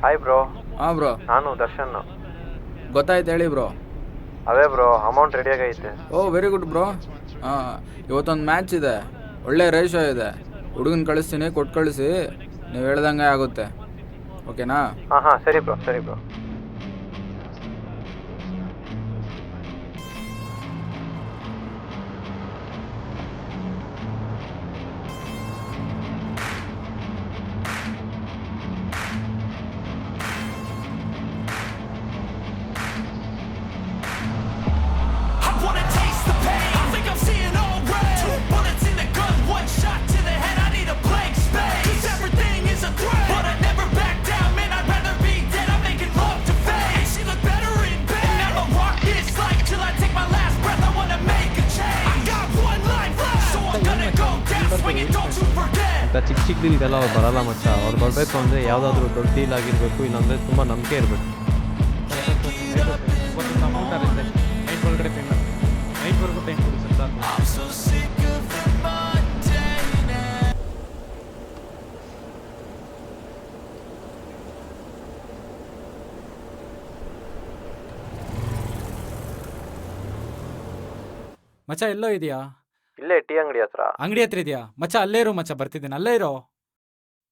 Hi bro. ಹಾಂ bro, ನಾನು ದರ್ಶನ್. ಗೊತ್ತಾಯ್ತು ಹೇಳಿ ಬ್ರೋ. ಅದೇ ಬ್ರೋ, ಅಮೌಂಟ್ ರೆಡಿ ಆಗೈತೆ. ಓ ವೆರಿ ಗುಡ್ ಬ್ರೋ. ಹಾಂ, ಇವತ್ತೊಂದು ಮ್ಯಾಚ್ ಇದೆ, ಒಳ್ಳೆ ರೇಷೋ ಇದೆ. ಹುಡುಗನ ಕಳಿಸ್ತೀನಿ, ಕೊಟ್ಟು ಕಳಿಸಿ, ನೀವು ಹೇಳ್ದಂಗೆ ಆಗುತ್ತೆ. ಓಕೆನಾ? ಹಾಂ ಸರಿ ಬ್ರೋ, ಸರಿ ಬ್ರೋ. ಚಿಕ್ಕ ಚಿಕ್ಕ ಡೀಲ್ಗೆಲ್ಲ ಅವ್ರು ಬರಲ್ಲ ಮಚ್ಚ. ಅವ್ರು ಬರಬೇಕು ಅಂದರೆ ಯಾವುದಾದ್ರೂ ದೊಡ್ಡ ಡೀಲ್ ಆಗಿರಬೇಕು, ಇಲ್ಲಾಂದರೆ ತುಂಬ ನಂಬಿಕೆ ಇರಬೇಕು. ಅಮೌಂಟ್ ಆಗುತ್ತೆ ನೈಟ್ ಒಳಗಡೆ ಪೇಮೆಂಟ್, ನೈಟ್ವರೆಗೂ ಟೈಮ್ ಕೊಡಿ ಸರ್. ಮಚ್ಚ ಎಲ್ಲೋ ಇದೆಯಾ? ಇಲ್ಲೇ ಟೀ ಅಂಗಡಿ ಹತ್ರ. ಅಂಗಡಿ ಹತ್ರ ಇದೆಯಾ? ಮಚ್ಚ ಅಲ್ಲೇ ಇರೋ, ಮಚ್ಚ ಬರ್ತಿದ್ದೀನಿ, ಅಲ್ಲೇ ಇರೋ.